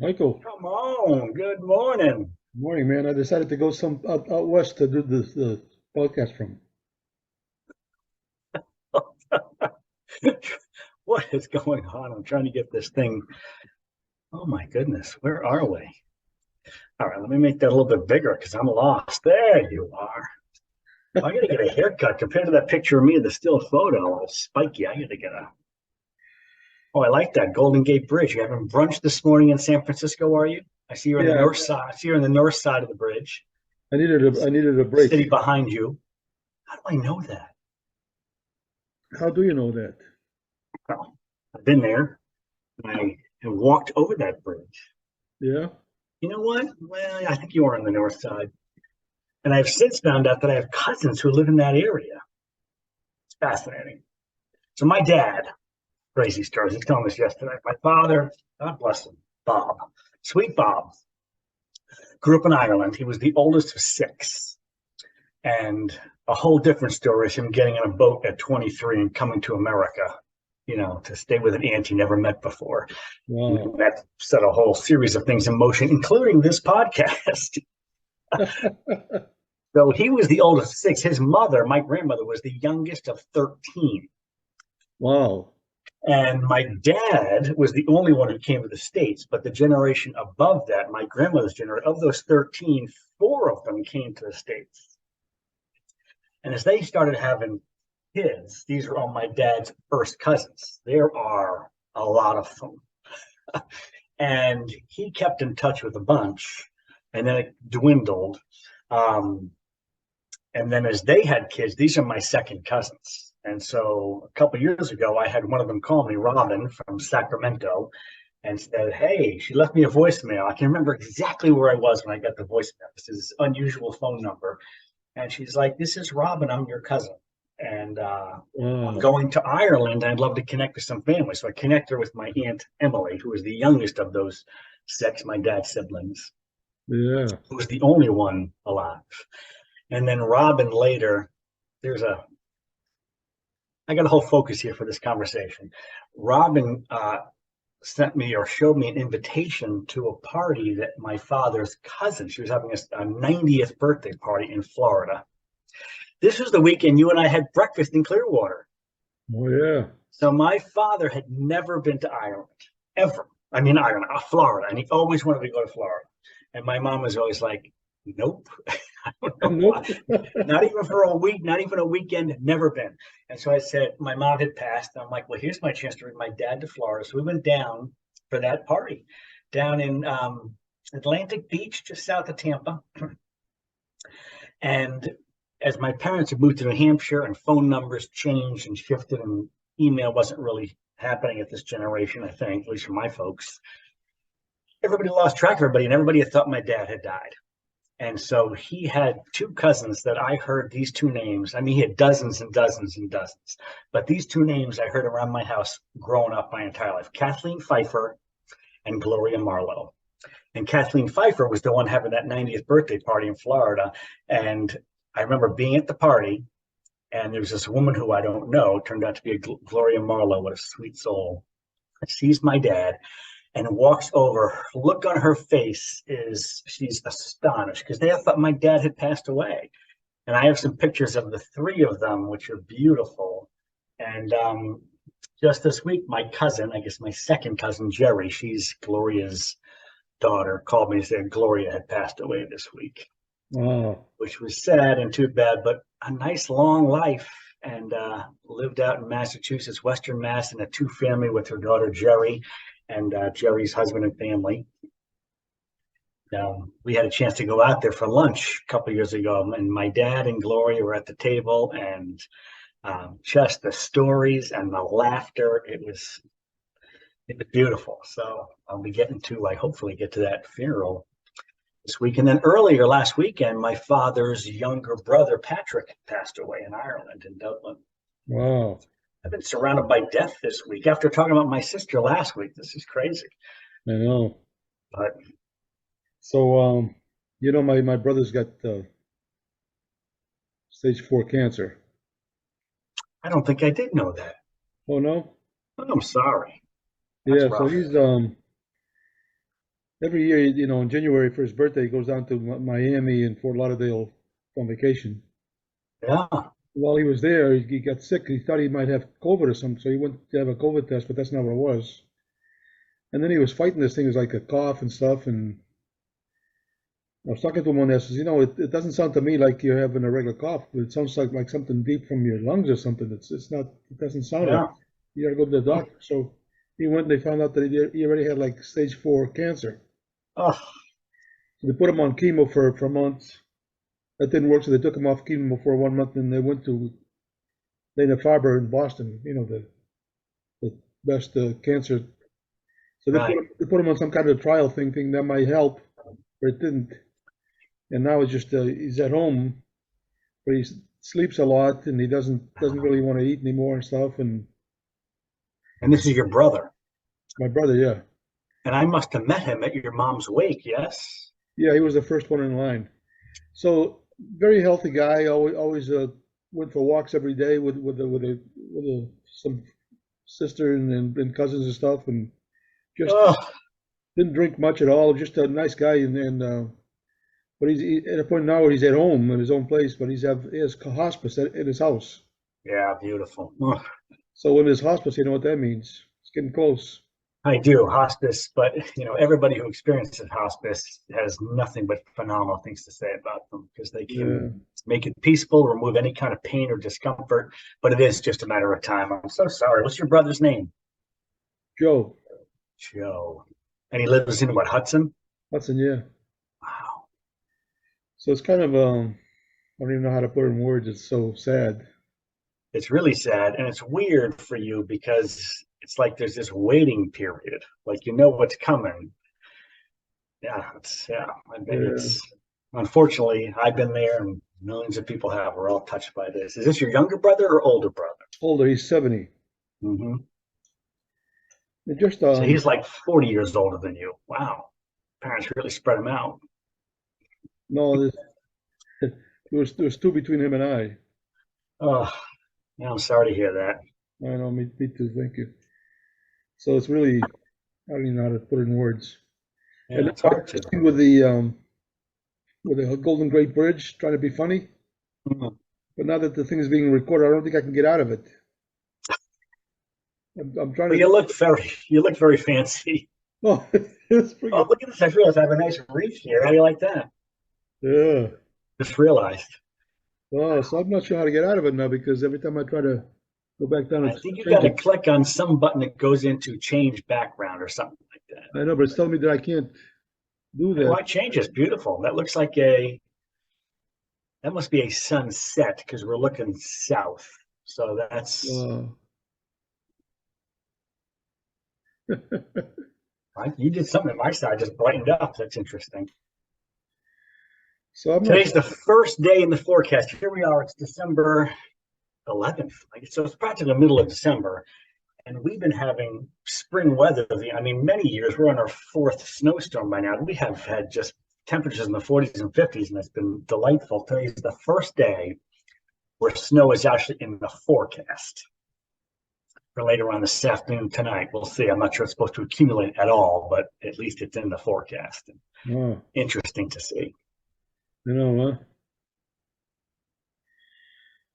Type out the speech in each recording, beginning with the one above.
Michael, Come on, good morning. morning, man. I decided to go out west to do the podcast from. What is going on? I'm trying to get this thing. Oh my goodness, where are we? All right, let me make that a little bit bigger because I'm lost. There you are. I gotta get a haircut compared to that picture of me, the still photo, all spiky. I gotta get a. Oh, I like that Golden Gate Bridge. You having brunch this morning in San Francisco? Are you? I see you're on the Yeah, north side. I see you're on the north side of the bridge. I needed a City break. behind you. How do I know that? How do you know that? Well, I've been there. I have walked over that bridge. Yeah. You know what? Well, I think you are on the north side. And I've since found out that I have cousins who live in that area. It's fascinating. So my dad, crazy stories, he's telling us yesterday. My father, God bless him, Bob, sweet Bob, grew up in Ireland. He was the oldest of six. And a whole different story is him getting on a boat at 23 and coming to America, to stay with an aunt he never met before. And Wow. that set a whole series of things in motion, including this podcast. So he was the oldest of six. His mother, my grandmother, was the youngest of 13. Wow. And my dad was the only one who came to the States. But the generation above that, my grandmother's generation, of those 13, four of them came to the States. And as they started having kids, these are all my dad's first cousins. There are a lot of them. And he kept in touch with a bunch, and then it dwindled. Um, And then as they had kids, these are my second cousins. And so a couple of years ago, I had one of them call me, Robin from Sacramento, and said, "Hey, she left me a voicemail. I can remember exactly where I was when I got the voicemail. This is an unusual phone number." And she's like, "This is Robin. I'm your cousin. And I'm Wow. going to Ireland. I'd love to connect with some family." So I connect her with my Aunt Emily, who is the youngest of those six, my dad's siblings, Yeah. who was the only one alive. And then Robin later, there's a I got a whole focus here for this conversation. Robin sent me or showed me an invitation to a party that my father's cousin, she was having a 90th birthday party in Florida. This was the weekend you and I had breakfast in Clearwater. Oh yeah. So my father had never been to Ireland, ever. I mean, Ireland, Florida, and he always wanted to go to Florida. And my mom was always like, "Nope." I don't know why. Nope. Not even for a week, not even a weekend, never been. And so I said, my mom had passed. And I'm like, well, here's my chance to bring my dad to Florida. So we went down for that party down in Atlantic Beach, just south of Tampa. And as my parents had moved to New Hampshire and phone numbers changed and shifted, and email wasn't really happening at this generation, I think, at least for my folks, everybody lost track of everybody, and everybody had thought my dad had died. And so he had two cousins that I heard these two names. I mean, he had dozens and dozens and dozens, but these two names I heard around my house growing up my entire life: Kathleen Pfeiffer and Gloria Marlowe. And Kathleen Pfeiffer was the one having that 90th birthday party in Florida. And I remember being at the party, and there was this woman who I don't know, turned out to be a Gloria Marlowe. What a sweet soul. Sees my dad and walks over. Look on her face is she's astonished because they thought my dad had passed away. And I have some pictures of the three of them, which are beautiful. And just this week, my cousin, I guess my second cousin, Jerry, she's Gloria's daughter, called me and said Gloria had passed away this week, Wow. which was sad and too bad, but a nice long life. And lived out in Massachusetts, Western Mass, in a two-family with her daughter Jerry and Jerry's husband and family. We had a chance to go out there for lunch a couple of years ago, and my dad and Gloria were at the table, and just the stories and the laughter. It was beautiful. So I'll be getting to, I hopefully get to that funeral this week. And then earlier last weekend, my father's younger brother, Patrick, passed away in Ireland, in Dublin. Wow. I've been surrounded by death this week after talking about my sister last week. This is crazy. I know. But So my brother's got stage 4 cancer. I don't think I did know that. Oh no? Oh, I'm sorry. That's Yeah. So rough. he's every year, in January for his birthday, he goes down to Miami and Fort Lauderdale on vacation. Yeah. While he was there, he got sick. He thought he might have COVID or something, so he went to have a COVID test, but that's not what it was. And then he was fighting this thing, it was like a cough and stuff. And I was talking to him on this, says, it doesn't sound to me like you're having a regular cough, but it sounds like something deep from your lungs or something. It's not, it doesn't sound right. Yeah. You gotta go to the doctor. So he went and they found out that he already had like stage 4 cancer. Oh, So they put him on chemo for months. That didn't work, so they took him off chemo for 1 month, and they went to Dana-Farber in Boston, the best cancer. So right. they put him on some kind of trial thing that might help, but it didn't. And now it's just he's at home, but he sleeps a lot, and he doesn't really want to eat anymore and stuff. And And this is your brother. my brother, yeah, And I must have met him at your mom's wake, yes? yeah, he was the first one in line. So very healthy guy. Always went for walks every day with some sister and cousins and stuff, and just Oh, didn't drink much at all. Just a nice guy, and but he's at a point now where he's at home in his own place, but he has hospice at his house. yeah, beautiful. Oh, So in his hospice, you know what that means. It's getting close. I do hospice, but everybody who experiences hospice has nothing but phenomenal things to say about them because they Yeah, can make it peaceful, remove any kind of pain or discomfort, but it is just a matter of time. I'm so sorry. What's your brother's name? Joe Joe. And he lives in what, Hudson? Hudson, yeah. Wow. So it's kind of I don't even know how to put it in words. It's so sad. It's really sad. And it's weird for you because it's like there's this waiting period. Like you know what's coming. Yeah. I mean, Yeah, it's unfortunately I've been there and millions of people have. We're all touched by this. Is this your younger brother or older brother? older. He's 70. Hmm. It just So he's like 40 years older than you. Wow. Parents really spread him out. no, there was two between him and I. Oh, yeah, I'm sorry to hear that. I know, me too. Thank you. So it's really, I don't even know how to put it in words. And Yeah, then it's I hard was to. thinking with the Golden Gate Bridge, trying to be funny. Mhm. But now that the thing is being recorded, I don't think I can get out of it. I'm trying But to. you look very fancy. Oh, it's Oh, freaking. look at this. I realized I have a nice reef here. How do you like that? Yeah. Just realized. Oh, so I'm not sure how to get out of it now because every time I try to go back down I and think you got change to it, click on some button that goes into change background or something like that. I know, but it's telling me that I can't do And that. why change is beautiful. That must be a sunset because we're looking south. So that's Uh, right. You did something on my side, just brightened up. That's interesting. so I'm not Today's sure. the first day in the forecast. Here we are. It's December 11th. So it's practically the middle of December. And we've been having spring weather. I mean, many years we're on our fourth snowstorm by now. We have had just temperatures in the 40s and 50s, and it's been delightful. Today's the first day where snow is actually in the forecast for later on this afternoon tonight. We'll see. I'm not sure it's supposed to accumulate at all, but at least it's in the forecast. Oh, Interesting to see. huh?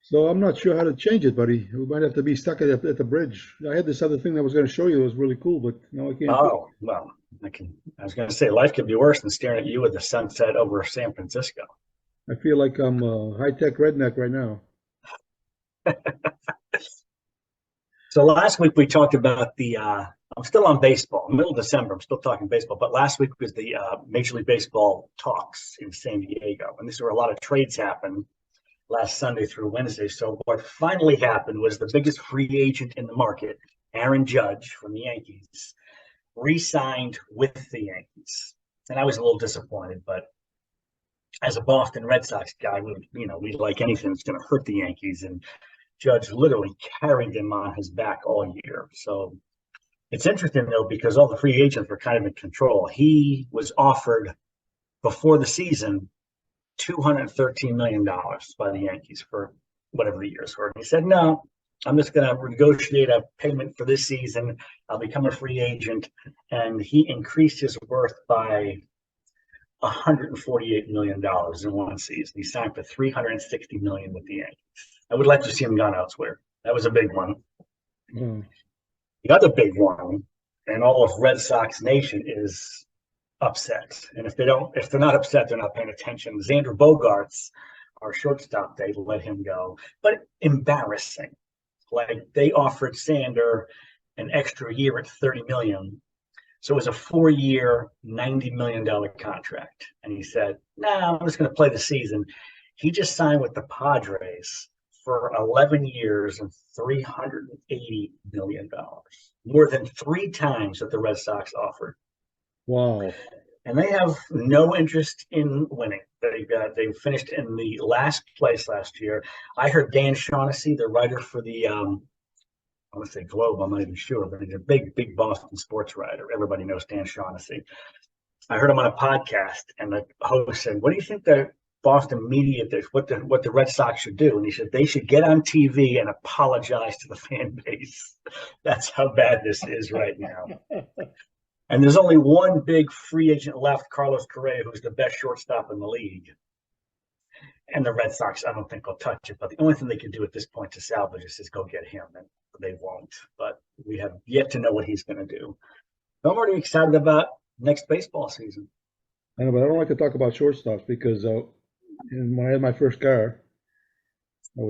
So I'm not sure how to change it, buddy. We might have to be stuck at the bridge. I had this other thing that I was going to show you that was really cool, but now I can't do it. Oh, well, I was going to say life could be worse than staring at you with the sunset over San Francisco. I feel like I'm a high-tech redneck right now. So last week we talked about I'm still on baseball, middle of December. I'm still talking baseball, but last week was the Major League Baseball talks in San Diego, and this is where a lot of trades happened last Sunday through Wednesday. So what finally happened was the biggest free agent in the market, Aaron Judge from the Yankees, re-signed with the Yankees, and I was a little disappointed, but as a Boston Red Sox guy, we like anything that's going to hurt the Yankees, and Judge literally carried them on his back all year. So it's interesting though because all the free agents were kind of in control. He was offered before the season $213 million by the Yankees for whatever the years were. And he said no. I'm just going to negotiate a payment for this season. I'll become a free agent. And he increased his worth by $148 million in one season. He signed for $360 million with the Yankees. I would like to see him gone elsewhere. That was a big one. Mm. The other big one, and all of Red Sox Nation is upset. And if they're not upset, they're not paying attention. Xander Bogaerts, our shortstop, they let him go. But embarrassing. Like they offered Xander an extra year at $30 million. So it was a 4-year, $90 million contract. And he said, "No, I'm just going to play the season." He just signed with the Padres for 11 years and $380 million, more than 3 times that the Red Sox offered. Wow. And they have no interest in winning. They finished in the last place last year. I heard Dan Shaughnessy, the writer for the I want to say Globe, I'm not even sure, but he's a big Boston sports writer. Everybody knows Dan Shaughnessy. I heard him on a podcast, and the host said, "What do you think the Boston media, what the Red Sox should do?" And he said, "They should get on TV and apologize to the fan base." That's how bad this is right now. And there's only one big free agent left, Carlos Correa, who's the best shortstop in the league. And the Red Sox, I don't think will touch it. But the only thing they can do at this point to salvage this is go get him, and they won't. But we have yet to know what he's going to do. I'm already excited about next baseball season. I know, but I don't like to talk about shortstops because when I had my first car, I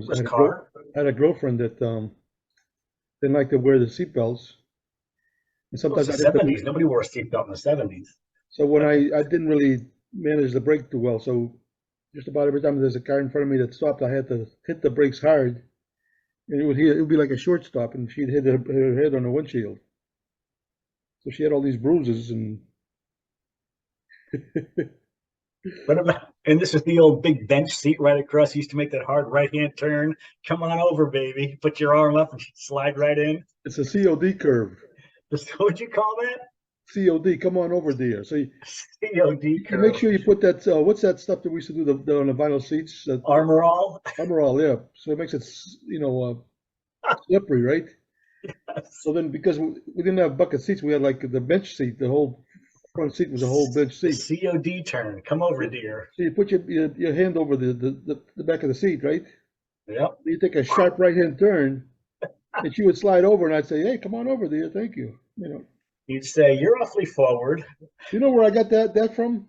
had a girlfriend that didn't like to wear the seatbelts. And sometimes the 70s, nobody wore a seatbelt in the 70s. So when I didn't really manage the brake too well, so just about every time there's a car in front of me that stopped, I had to hit the brakes hard, and it would be like a shortstop, and she'd hit her head on the windshield. So she had all these bruises and. What about, and this is the old big bench seat right across. He used to make that hard right-hand turn. Come on over, baby. Put your arm up and she'd slide right in. It's a COD curve. What'd you call that? COD, come on over, dear. So COD curve. Make sure you put that, what's that stuff that we used to do on the vinyl seats? Armor All? Armor All, yeah. So it makes it, slippery, right? Yes. So then, because we didn't have bucket seats, we had like the bench seat. The whole front seat was a whole bench seat. COD turn. Come over, dear. So you put your hand over the back of the seat, right? Yep. You take a sharp right-hand turn, and she would slide over, and I'd say, "Hey, come on over, dear. Thank you." You'd say, "You're awfully forward." You know where I got that from?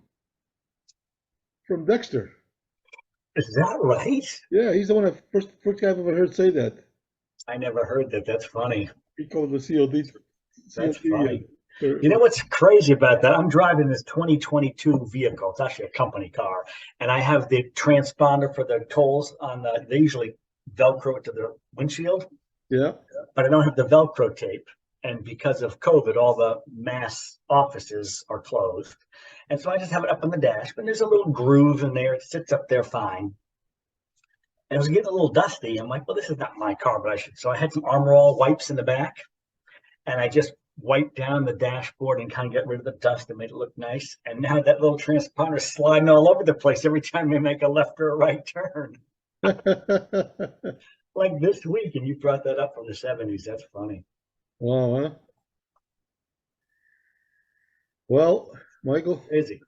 From Dexter. Is that right? Yeah, he's the one that first guy I've ever heard say that. I never heard that. That's funny. He called it the COD. That's funny. You know what's crazy about that? I'm driving this 2022 vehicle. It's actually a company car. And I have the transponder for the tolls on they usually Velcro to the windshield. Yeah. But I don't have the Velcro tape. And because of COVID, all the mass offices are closed. And so I just have it up on the dash, but there's a little groove in there. It sits up there fine. And it was getting a little dusty. I'm like, well, this is not my car, but I should. So I had some Armor All wipes in the back. And I just wiped down the dashboard and kind of get rid of the dust and made it look nice. And now that little transponder is sliding all over the place every time we make a left or a right turn. Like this week, and you brought that up from the 70s. That's funny. Wow, huh? Well, Michael. Crazy.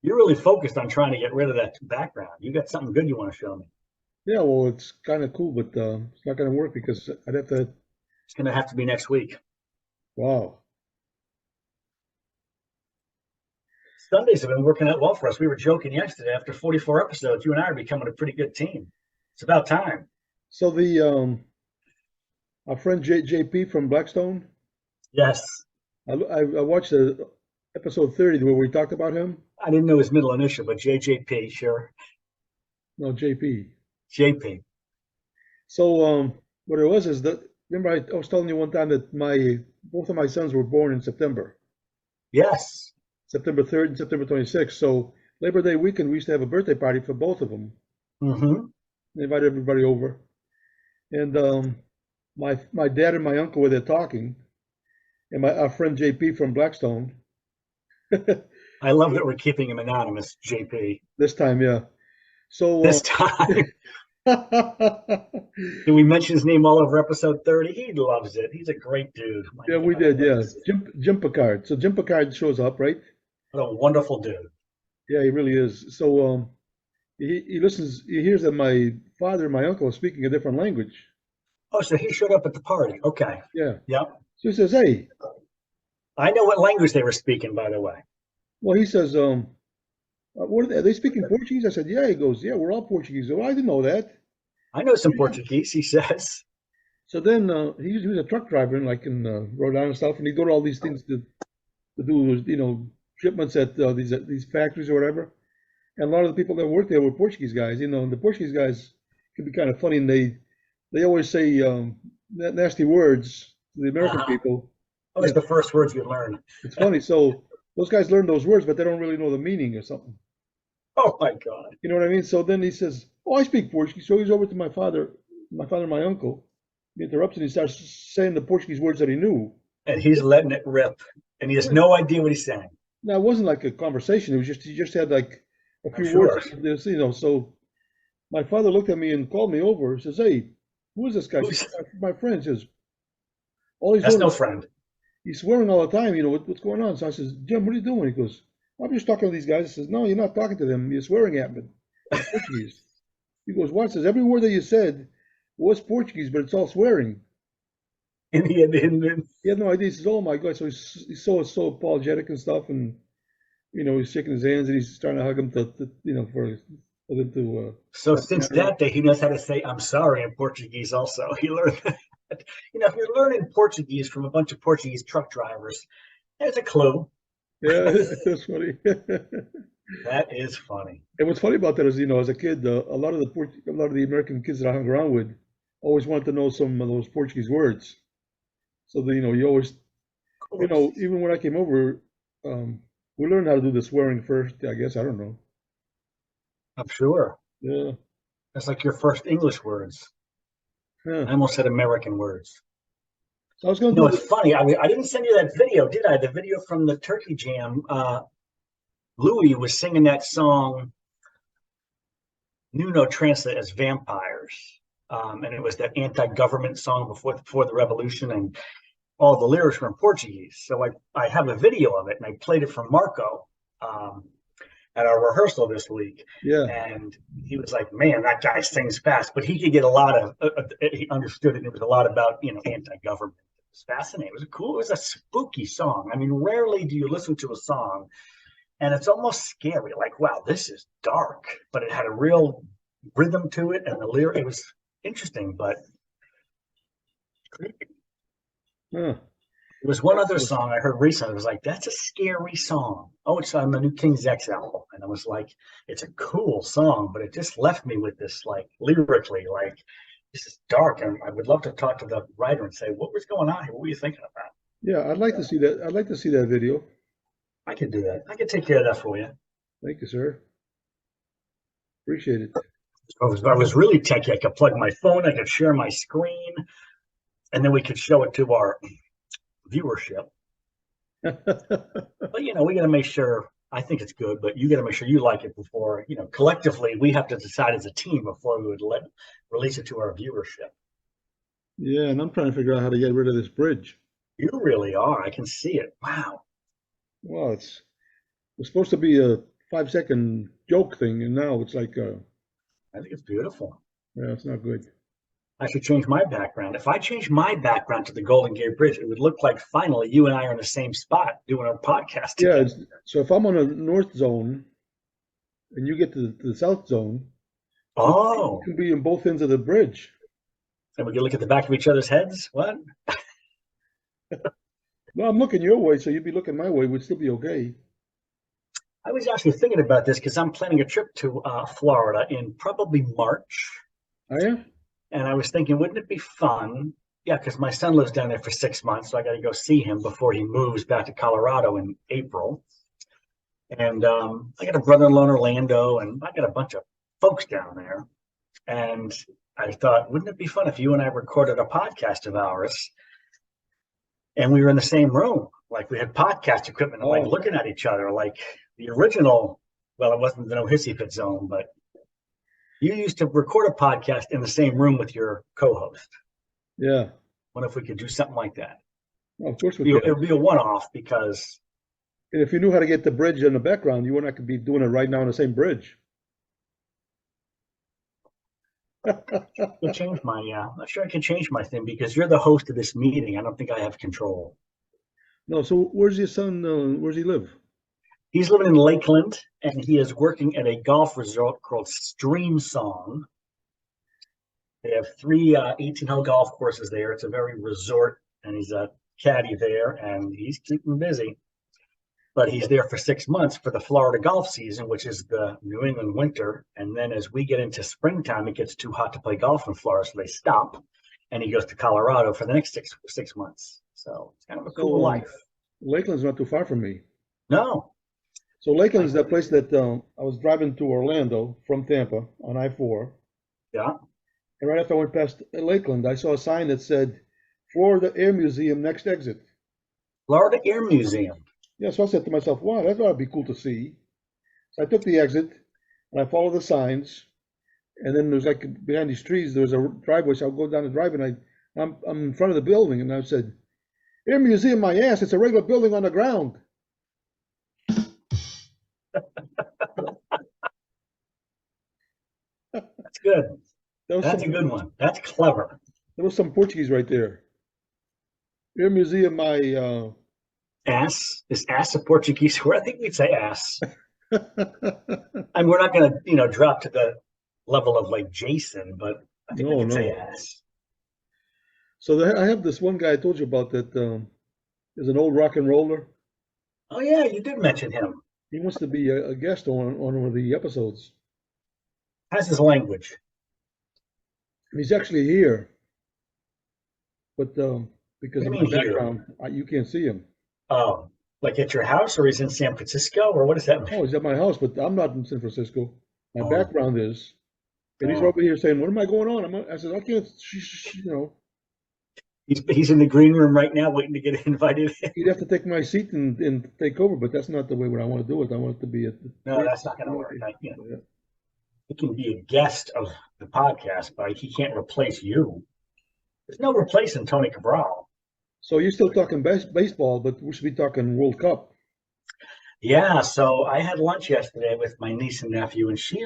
You're really focused on trying to get rid of that background. You got something good you want to show me. Yeah, well, it's kind of cool, but it's not going to work because I'd have to. It's going to have to be next week. Wow. Sundays have been working out well for us. We were joking yesterday. After 44 episodes, you and I are becoming a pretty good team. It's about time. So our friend JP from Blackstone. Yes. I watched episode 30 where we talked about him. I didn't know his middle initial, but JJP, sure. No, JP. JP. So what it was is that, remember I was telling you one time that both of my sons were born in September. Yes. September 3rd and September 26th. So Labor Day weekend, we used to have a birthday party for both of them. Mm-hmm. They invited everybody over. And my dad and my uncle were there talking. And our friend JP from Blackstone. I love that we're keeping him anonymous, JP. This time, yeah. So this time. Did we mention his name all over episode 30? He loves it. He's a great dude. My Yeah, we God, I did. love Yeah, to see it. Jim Picard. So Jim Picard shows up, right? What a wonderful dude. Yeah, he really is. So he listens. He hears that my father and my uncle are speaking a different language. Oh, so he showed up at the party. Okay. Yeah. Yep. So he says, "Hey," I know what language they were speaking, by the way. well, he says, "What are they speaking Portuguese?" I said, "Yeah." He goes, "Yeah, we're all Portuguese." Oh, I didn't know that. I know some Portuguese, he says. So then he was a truck driver in Rhode Island and stuff, and he'd go to all these things to do, shipments at these factories or whatever. And a lot of the people that worked there were Portuguese guys, and the Portuguese guys can be kind of funny, and they always say nasty words to the American Uh-huh. people. What was Yeah, the first words you learned? it's funny. So those guys learn those words, but they don't really know the meaning or something. Oh my God. You know what I mean? So then he says, "Oh, I speak Portuguese." So he's over to my father and my uncle. He interrupts and he starts saying the Portuguese words that he knew. And he's letting it rip. And he has no idea what he's saying. Now, it wasn't like a conversation. It was just, he just had like a I'm few words. sure. So my father looked at me and called me over. He says, "Hey, who is this guy?" She Who's, said, "My friend." He says, "All he's that's doing no is friend. he's swearing all the time. What's going on?" So I says, "Jim, what are you doing?" He goes, "I'm just talking to these guys." I says, "No, you're not talking to them. You're swearing at me in Portuguese." He goes, "What?" Says, "Every word that you said was Portuguese, but it's all swearing." And he had, He had no idea. He says, "Oh my God." So he's so apologetic and stuff. And, he's shaking his hands and he's trying to hug him for them to so help him since out. that day, he knows how to say "I'm sorry" in Portuguese. Also, he learned that. If you're learning Portuguese from a bunch of Portuguese truck drivers, there's a clue. Yeah, that's funny. That is funny. And what's funny about that is, as a kid, a lot of the American kids that I hung around with always wanted to know some of those Portuguese words. So you always, Of course, even when I came over, we learned how to do the swearing first. I guess I don't know. I'm sure. Yeah, That's like your first English words. yeah. I almost said American words. So I was going to do It's funny. I didn't send you that video, did I? The video from the Turkey Jam. Louis was singing that song, Nuno translated as Vampires. And it was that anti-government song before the revolution, and all the lyrics were in Portuguese. So I have a video of it, and I played it for Marco at our rehearsal this week. yeah, And he was like, "Man, that guy sings fast," but he could get a lot of. He understood it. It was a lot about anti-government. It was fascinating. It was cool. It was a spooky song. I mean, rarely do you listen to a song and it's almost scary. Like, wow, this is dark, but it had a real rhythm to it, and the lyric. It was interesting, but creepy. huh. There was one other song I heard recently. It was like, that's a scary song. Oh, it's on the new King's X album. And I was like, it's a cool song, but it just left me with this, like, lyrically, like, this is dark. And I would love to talk to the writer and say, what was going on here? What were you thinking about? Yeah, I'd like to see that. I'd like to see that video. I could do that. I could take care of that for you. Thank you, sir. Appreciate it. I was really techy. I could plug my phone, I could share my screen, and then we could show it to our viewership. But we got to make sure. I think it's good, but you got to make sure you like it before. Collectively, we have to decide as a team before we would release it to our viewership. Yeah, and I'm trying to figure out how to get rid of this bridge. You really are. I can see it. Wow. Well, it's supposed to be a 5-second joke thing, and now it's like, I think it's beautiful. yeah, it's not good. I should change my background. If I change my background to the Golden Gate Bridge, it would look like finally you and I are in the same spot doing our podcast Yeah, together. so if I'm on a north zone and you get to the south zone, we Oh, can be in both ends of the bridge. and we can look at the back of each other's heads. What? No, I'm looking your way, so you'd be looking my way. We'd still be okay. I was actually thinking about this because I'm planning a trip to Florida in probably March. Are you? And I was thinking, wouldn't it be fun? Yeah, because my son lives down there for 6 months, so I got to go see him before he moves back to Colorado in April. And I got a brother-in-law in Orlando, and I got a bunch of folks down there. And I thought, wouldn't it be fun if you and I recorded a podcast of ours, and we were in the same room, like we had podcast equipment, and like Oh, looking at each other, like the original. Well, it wasn't the No Hissy Fit Zone, but You used to record a podcast in the same room with your co-host. Yeah. What if we could do something like that? Well, of course we It can. would be a one-off because And if you knew how to get the bridge in the background, you would not be doing it right now on the same bridge. I change my. I'm not sure I can change my thing because you're the host of this meeting. I don't think I have control. No, so where's your son? Where's he live? He's living in Lakeland, and he is working at a golf resort called Stream Song. They have three 18-hole golf courses there. It's a very resort, and he's a caddy there, and he's keeping busy. But he's there for 6 months for the Florida golf season, which is the New England winter. And then as we get into springtime, it gets too hot to play golf in Florida, so they stop, and he goes to Colorado for the next six months. So it's kind of a cool life. Lakeland's not too far from me. No. So Lakeland's that place that I was driving to Orlando from Tampa on I-4. Yeah. And right after I went past Lakeland, I saw a sign that said, Florida Air Museum, next exit. Florida Air Museum. Yeah, so I said to myself, wow, that ought to be cool to see. So I took the exit, and I followed the signs, and then there's like behind these trees, there was a driveway, so I'll go down the driveway, and I'm in front of the building, and I said, Air Museum, my ass, it's a regular building on the ground. That's good. That's a good one. That's clever. There was some Portuguese right there. Air Museum, my ass. Is ass a Portuguese word? I think we'd say ass. And we're not going to, drop to the level of like Jason, but I think we can say ass. So I have this one guy I told you about that is an old rock and roller. Oh yeah, you did mention him. He wants to be a guest on one of the episodes. How's his language? He's actually here, but because of my background, you can't see him. Oh, like at your house, or he's in San Francisco, or what does that mean? Oh, he's at my house, but I'm not in San Francisco. My background is, and he's over here saying, "What am I going on?" I said, "I can't." He's in the green room right now, waiting to get invited in. He'd have to take my seat and take over, but that's not the way I want to do it. I want it to be No, that's not going to work. Yeah. He can be a guest of the podcast, but he can't replace you. There's no replacing Tony Cabral. So you're still talking baseball, but we should be talking World Cup. Yeah, so I had lunch yesterday with my niece and nephew, and she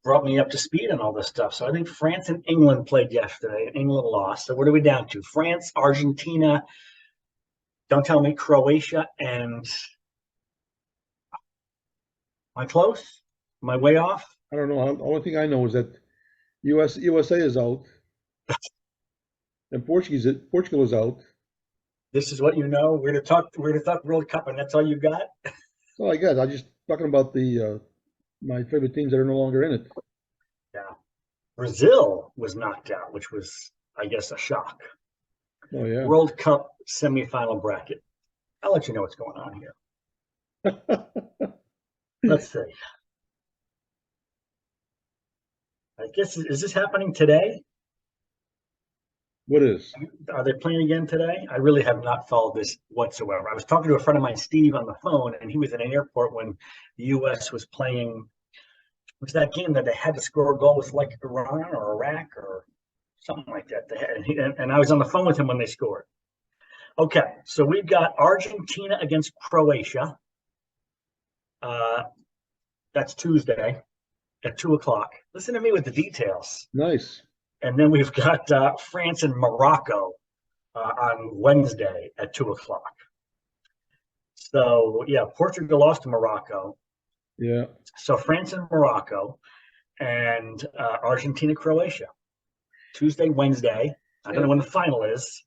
brought me up to speed on all this stuff. So I think France and England played yesterday, and England lost. So what are we down to? France, Argentina, don't tell me, Croatia, and am I close? Am I way off? I don't know. The only thing I know is that USA is out, and Portugal is out. This is what you know. We're gonna talk World Cup, and that's all you got. That's all I got. I'm just talking about the my favorite teams that are no longer in it. Yeah, Brazil was knocked out, which was, I guess, a shock. Oh yeah. World Cup semifinal bracket. I'll let you know what's going on here. Let's see. I guess, is this happening today? What is? Are they playing again today? I really have not followed this whatsoever. I was talking to a friend of mine, Steve, on the phone, and he was in an airport when the U.S. was playing. Was that game that they had to score a goal with like Iran or Iraq or something like that? And I was on the phone with him when they scored. Okay, so we've got Argentina against Croatia. That's Tuesday at 2:00. Listen to me with the details. Nice. And then we've got France and Morocco on Wednesday at 2:00. So yeah, Portugal lost to Morocco. Yeah. So France and Morocco, and Argentina, Croatia. Tuesday, Wednesday. I don't know when the final is.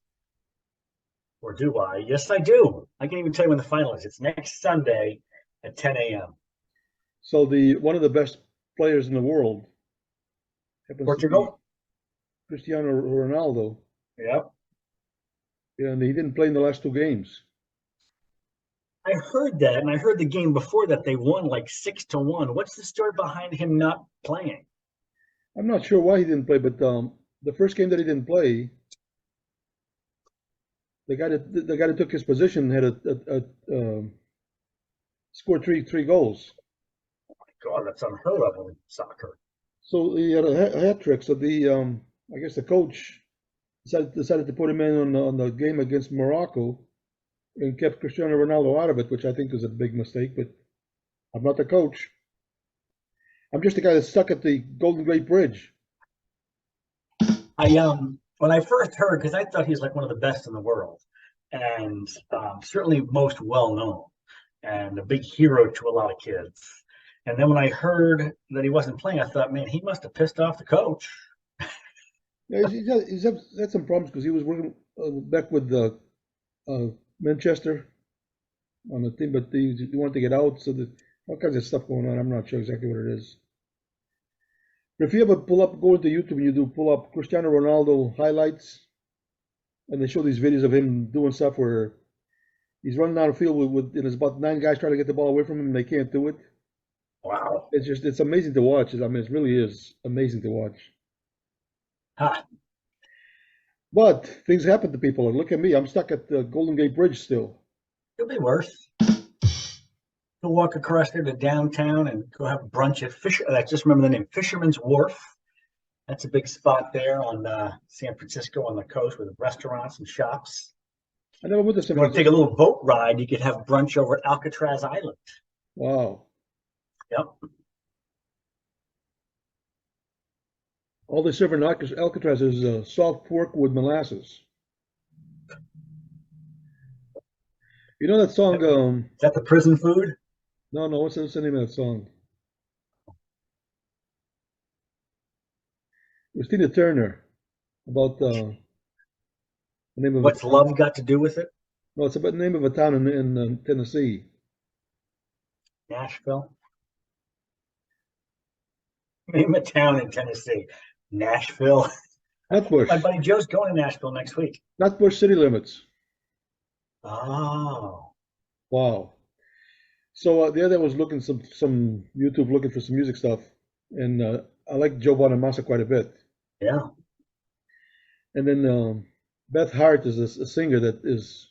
Or do I? Yes, I do. I can even tell you when the final is. It's next Sunday at 10 a.m. So one of the best players in the world. Portugal? Cristiano Ronaldo. Yep. Yeah, and he didn't play in the last two games. I heard that, and I heard the game before that they won like 6-1. What's the story behind him not playing? I'm not sure why he didn't play, but the first game that he didn't play, the guy that took his position had scored three goals. Oh my God, that's unheard of in soccer. So he had a hat trick. So I guess the coach decided to put him in on the game against Morocco and kept Cristiano Ronaldo out of it, which I think was a big mistake. But I'm not the coach. I'm just the guy that's stuck at the Golden Gate Bridge. When I first heard, because I thought he was like one of the best in the world, and certainly most well known, and a big hero to a lot of kids. And then when I heard that he wasn't playing, I thought, man, he must have pissed off the coach. Yeah, had some problems because he was working back with Manchester on the team, but he wanted to get out, so there's all kinds of stuff going on. I'm not sure exactly what it is. But if you ever go into YouTube and you do pull up Cristiano Ronaldo highlights, and they show these videos of him doing stuff where he's running down the field and there's about 9 guys trying to get the ball away from him and they can't do it. Wow. It's amazing to watch. I mean, it really is amazing to watch. Huh. But things happen to people. Look at me. I'm stuck at the Golden Gate Bridge still. It'll be worse. Go walk across there to downtown and go have brunch at Fisher. I just remember the name, Fisherman's Wharf. That's a big spot there on San Francisco on the coast with restaurants and shops. I never went to San You want to take a Francisco. little boat ride, you could have brunch over at Alcatraz Island. Wow. Yep. All they serve in Alcatraz is salt pork with molasses. You know that song? Is that the prison food? No, what's the name of that song? It was Tina Turner about the name of What's love got to do with it? No, it's about the name of a town in Tennessee. Nashville. Name a town in Tennessee. Nashville. Nutbush. My buddy Joe's going to Nashville next week. Nutbush City Limits. Oh. Wow. So the other day I was looking some YouTube looking for some music stuff, and I like Joe Bonamassa quite a bit. Yeah. And then Beth Hart is a singer that is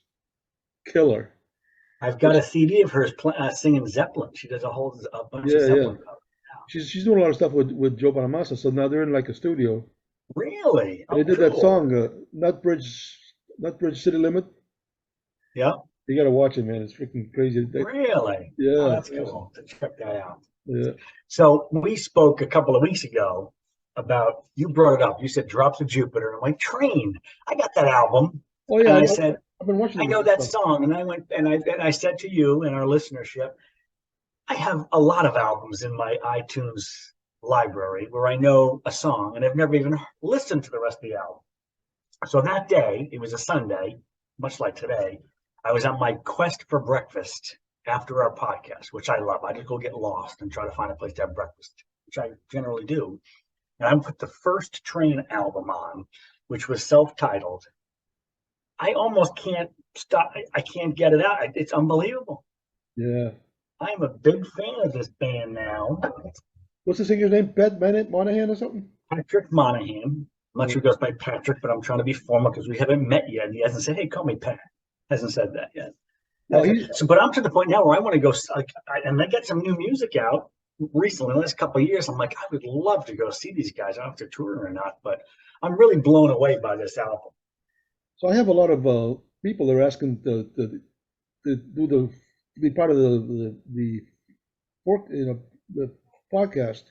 killer. I've got a CD of hers singing Zeppelin. She does a bunch of Zeppelin covers. She's doing a lot of stuff with Joe Bonamassa, so now they're in like a studio. Really? And they did that song, Nutbridge City Limit. Yeah. You gotta watch it, man. It's freaking crazy. Really? Yeah. Oh, that's cool to check that out. Yeah. So we spoke a couple of weeks ago about, you brought it up. You said Drops of Jupiter. I'm like, Train. I got that album. Oh yeah. And I said, I've been watching. I know that song. And I went and I said to you and our listenership, I have a lot of albums in my iTunes library where I know a song and I've never even listened to the rest of the album. So that day, it was a Sunday, much like today, I was on my quest for breakfast after our podcast, which I love. I just go get lost and try to find a place to have breakfast, which I generally do. And I put the first Train album on, which was self-titled. I almost can't stop. I can't get it out. It's unbelievable. Yeah. I'm a big fan of this band now. What's the singer's name? Pat Monahan or something? Patrick Monahan. I'm not sure he goes by Patrick, but I'm trying to be formal because we haven't met yet. He hasn't said, hey, call me Pat. Hasn't said that yet. No, But I'm to the point now where I want to go, and I got some new music out recently, the last couple of years. I'm like, I would love to go see these guys. I don't know if they're touring or not, but I'm really blown away by this album. So I have a lot of people that are asking to be part of the podcast.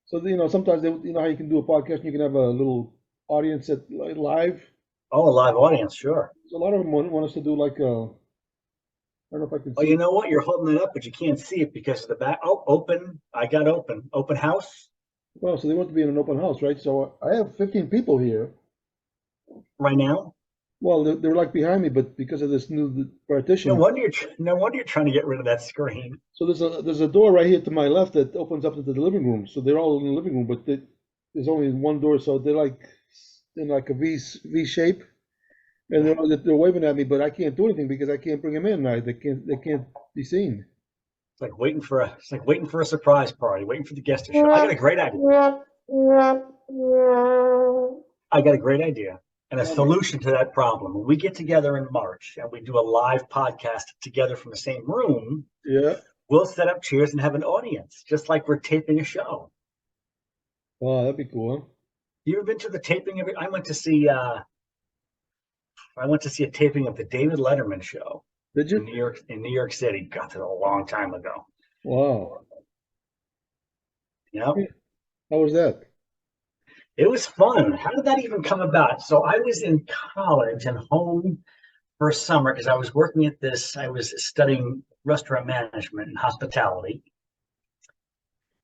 So sometimes how you can do a podcast and you can have a little audience at live. Oh, a live audience, sure. So a lot of them want us to do like I don't know if I can. Oh, you know what? You're holding it up, but you can't see it because of the back. Oh, open. I got open house. Well, so they want to be in an open house, right? So I have 15 people here right now. Well, they're like behind me, but because of this new partition. No wonder you're trying to get rid of that screen. So there's a door right here to my left that opens up into the living room. So they're all in the living room, but there's only one door, so they're like in like a V shape, and they're waving at me, but I can't do anything because I can't bring them in. They can't be seen. It's like waiting for a surprise party, waiting for the guest to show. I got a great idea. And a solution to that problem. When we get together in March and we do a live podcast together from the same room, yeah, we'll set up chairs and have an audience, just like we're taping a show. Oh, that'd be cool, huh? You ever been to the taping of it? I went to see a taping of the David Letterman show Did in you? New York City. Got it a long time ago. Wow. You know, Yeah. How was that? it was fun. How did that even come about? So I was in college and home for a summer because I was working at this. I was studying restaurant management and hospitality,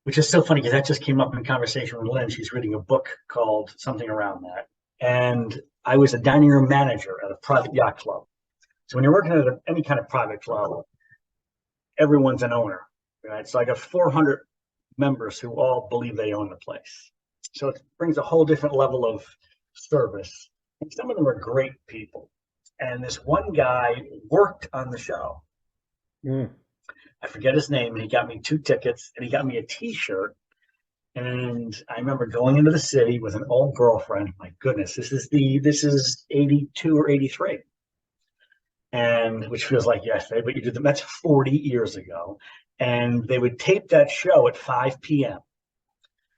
which is so funny because that just came up in conversation with Lynn. She's reading a book called something around that, and I was a dining room manager at a private yacht club. So when you're working at any kind of private club, everyone's an owner, right? So I got 400 members who all believe they own the place. So it brings a whole different level of service. And some of them are great people. And this one guy worked on the show. Mm. I forget his name, and he got me 2 tickets and he got me a T-shirt. And I remember going into the city with an old girlfriend. My goodness, this is 82 or 83. And which feels like yesterday, but you did them. That's 40 years ago. And they would tape that show at 5 p.m.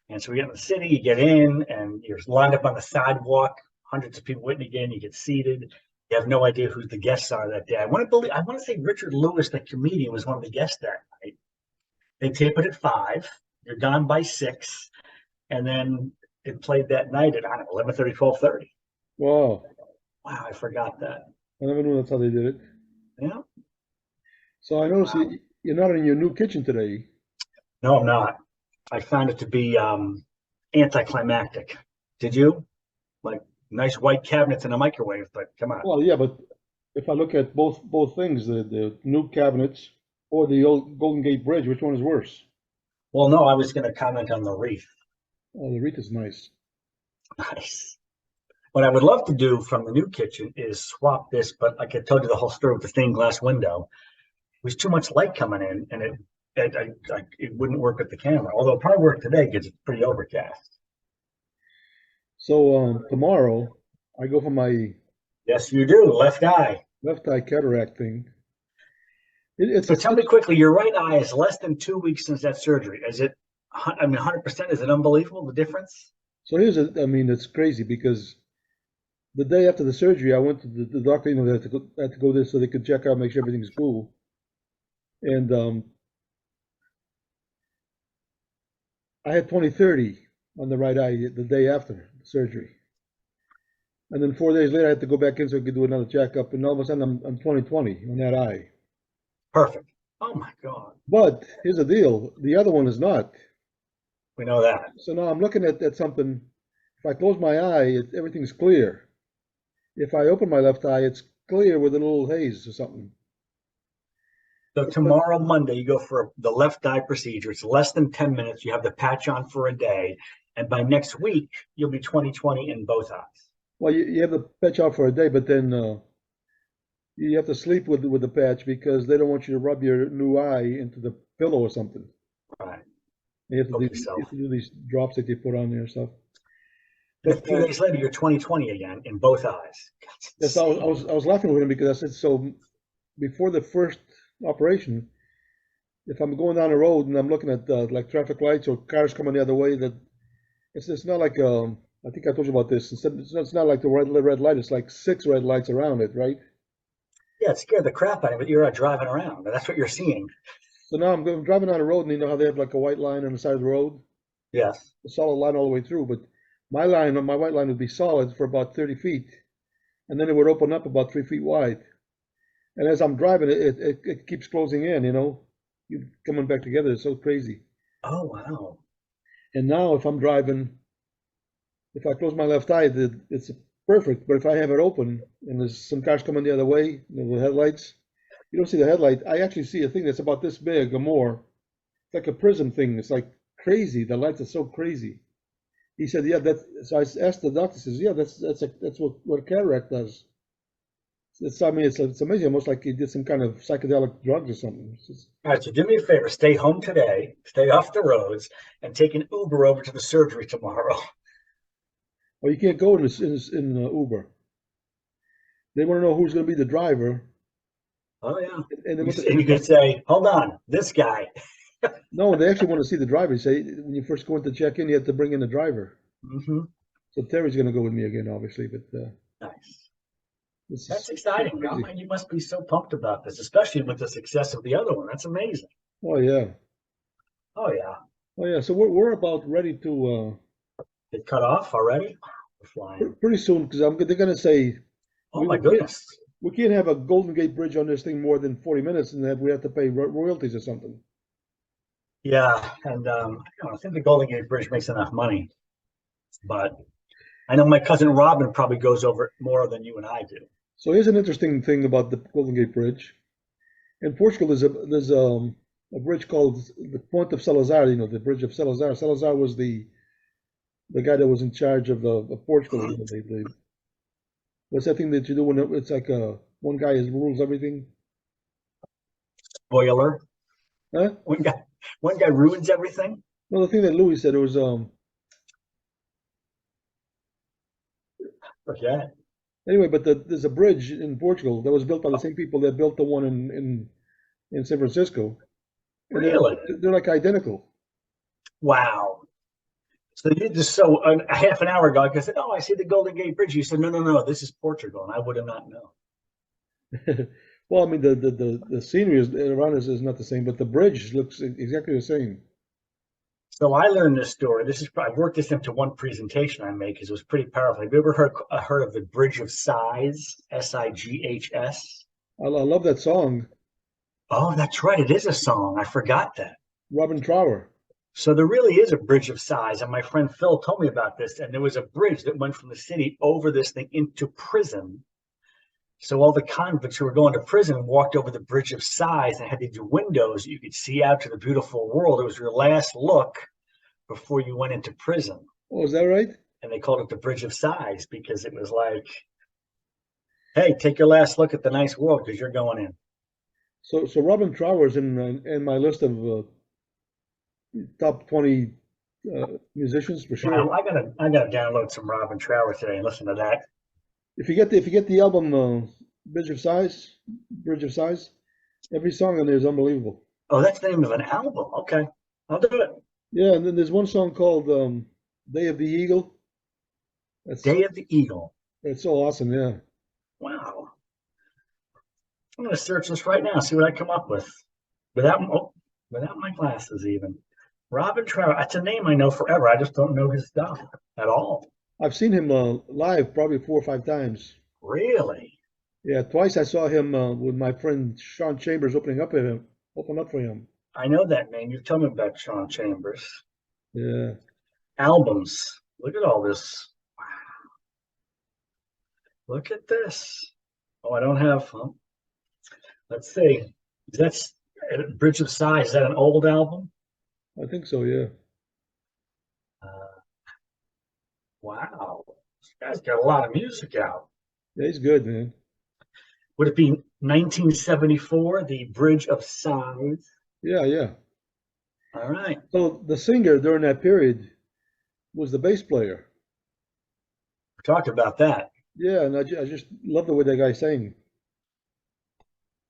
And so we get in the city, you get in, and you're lined up on the sidewalk, hundreds of people waiting again. You get seated. You have no idea who the guests are that day. I want to say Richard Lewis, the comedian, was one of the guests that night. They tape it at 5. You're gone by 6, and then it played that night at, I don't know, 11:30, 12:30. Wow. Wow, I forgot that. I never knew that's how they did it. Yeah. So I noticed Wow. you're not in your new kitchen today. No, I'm not. I found it to be anticlimactic. Did you? Like nice white cabinets and a microwave, but come on. Well, yeah, but if I look at both things, the new cabinets or the old Golden Gate Bridge, which one is worse? Well, no, I was going to comment on the wreath. Oh, the wreath is nice. Nice. What I would love to do from the new kitchen is swap this, but like I told you the whole story with the stained glass window. It was too much light coming in, and it wouldn't work with the camera. Although it probably work today because it's pretty overcast. So tomorrow I go for my Yes, you do. Left eye. left eye cataract thing. It's So a tell me stitch. quickly, your right eye is less than 2 weeks since that surgery. Is it? I mean, 100%. Is it unbelievable the difference? So I mean, it's crazy because the day after the surgery, I went to the doctor. You know, they had to go there so they could check out, make sure everything's cool. And I had 20/30 on the right eye the day after the surgery. And then 4 days later, I had to go back in so I could do another checkup. And all of a sudden, I'm 20/20 on that eye. Perfect. Oh my God. But here's the deal: the other one is not. We know that. So now I'm looking at something. If I close my eye, everything's clear. If I open my left eye, it's clear with a little haze or something. So tomorrow, Monday, you go for the left eye procedure. It's less than 10 minutes. You have the patch on for a day. And by next week, you'll be 20/20 in both eyes. Well, you have the patch out for a day, but then you have to sleep with the patch because they don't want you to rub your new eye into the pillow or something. Right. You have to do, Okay, you so have to do these drops that they put on there and stuff. and a But few days later, you're 20/20 again in both eyes. yes, I was laughing with him because I said, so before the first operation, if I'm going down the road and I'm looking at like traffic lights or cars coming the other way, that it's not like I think I told you about this. It's not like the red light. It's like 6 red lights around it, right? Yeah, it scared the crap out of you, but you're out driving around. That's what you're seeing. So now I'm driving down the road, and you know how they have like a white line on the side of the road, Yes. a solid line all the way through. But my white line would be solid for about 30 feet, and then it would open up about 3 feet wide. And as I'm driving, it keeps closing in. You coming back together. It's so crazy. Oh, wow. And now if I'm driving, if I close my left eye, it's perfect. But if I have it open and there's some cars coming the other way, the headlights, you don't see the headlight. I actually see a thing that's about this big or more. It's like a prism thing. It's like crazy. The lights are so crazy. He said, "Yeah, that's." So I asked the doctor. Says, "Yeah, that's what cataract does." I mean, it's amazing. Almost like he did some kind of psychedelic drugs or something. All right, so do me a favor. Stay home today. Stay off the roads and take an Uber over to the surgery tomorrow. Well, you can't go in Uber. They want to know who's going to be the driver, Oh, yeah. and then And you could say, hold on, this guy. No, they actually want to see the driver. They say when you first go in to check in, you have to bring in a driver. Hmm. So Terry's going to go with me again, obviously, but Nice. this That's is pretty exciting. crazy. You must be so pumped about this, especially with the success of the other one. That's amazing. Oh yeah, Oh yeah. oh yeah. So we're about ready to It cut off already? We're flying. pretty soon because they're going to say Oh we, my we can't goodness. we can't have a Golden Gate Bridge on this thing more than 40 minutes, and that we have to pay royalties or something. Yeah, and I think the Golden Gate Bridge makes enough money, but I know my cousin Robin probably goes over it more than you and I do. So here's an interesting thing about the Golden Gate Bridge. In Portugal, there's a bridge called the Point of Salazar. You know, the Bridge of Salazar. Salazar was the guy that was in charge of Portugal. You know, what's that thing that you do when it's like one guy rules everything? Spoiler. Huh? One guy ruins everything. No, the thing that Louis said it was Forget. anyway. But there's a bridge in Portugal that was built by the same people that built the one in San Francisco, and Really? they're like identical. Wow. So you just so a half an hour ago, I said, "Oh, I see the Golden Gate Bridge." You said, "No, no, no, this is Portugal," and I would have not known. Well, I mean the scenery around us is not the same, but the bridge looks exactly the same. So I learned this story. I've worked this into one presentation I make because it was pretty powerful. Have you ever heard of the Bridge of Sighs? Sighs. I love that song, Oh, that's right. It is a song. I forgot that. Robin Trower. So there really is a Bridge of Sighs, and my friend Phil told me about this. And there was a bridge that went from the city over this thing into prison. So all the convicts who were going to prison walked over the Bridge of Sighs and had these windows you could see out to the beautiful world. It was your last look before you went into prison. Oh, is that right? And they called it the Bridge of Sighs because it was like, hey, take your last look at the nice world because you're going in. So Robin Trower's in my list of top 20 musicians for Yeah, sure. I gotta download some Robin Trower today and listen to that. If you get the album Bridge of Sighs, every song on there is unbelievable. Oh, that's the name of an album. Okay, I'll do it. Yeah, and then there's one song called Day of the Eagle. That's Day of the Eagle. that's so awesome. Yeah. Wow. I'm gonna search this right now, see what I come up with. Without my glasses even. Robin Trower. That's a name I know forever. I just don't know his stuff at all. I've seen him live probably 4 or 5 times. Really? Yeah, twice I saw him with my friend Sean Chambers open up for him. I know that name. You told me about Sean Chambers. Yeah. Albums. Look at all this. Look at this. Oh, I don't have. Let's see. That's Bridge of Sighs. Is that an old album? I think so, yeah. Uh, wow. This guy's got a lot of music out. Yeah, he's good, man. Would it be 1974, The Bridge of Sighs? Yeah, yeah. All right. So the singer during that period was the bass player. We talked about that. Yeah, and I just love the way that guy sang.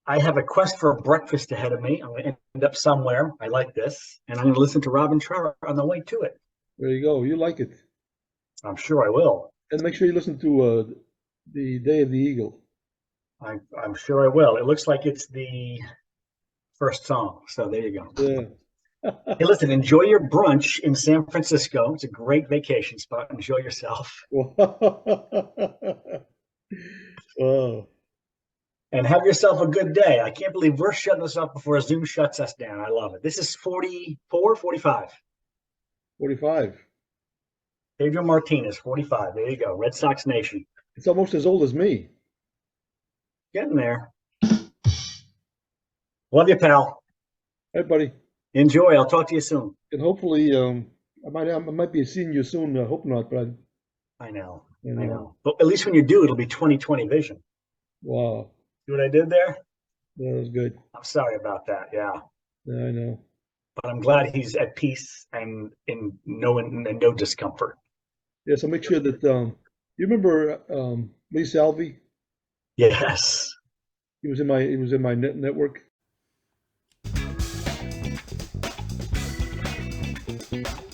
I have a quest for breakfast ahead of me. I'm going to end up somewhere. I like this. And I'm going to listen to Robin Trower on the way to it. There you go. You like it. I'm sure I will. And make sure you listen to the Day of the Eagle. I'm sure I will. It looks like it's the first song. So there you go. Yeah. Hey, listen, enjoy your brunch in San Francisco. It's a great vacation spot. Enjoy yourself. Oh, And have yourself a good day. I can't believe we're shutting this off before Zoom shuts us down. I love it. This is 44, 45. 45. Pedro Martinez, 45. There you go. Red Sox Nation. It's almost as old as me. Getting there. Love you, pal. Hey, buddy. Enjoy. I'll talk to you soon. And hopefully, I might be seeing you soon. I hope not, but I know. you I know, know. But at least when you do, it'll be 20/20 vision. wow, See what I did there? that was good. I'm sorry about that. Yeah. Yeah, I know. But I'm glad he's at peace and in no discomfort. Yeah, so make sure that you remember Lee Salvi? Yes. He was in my network. Bye.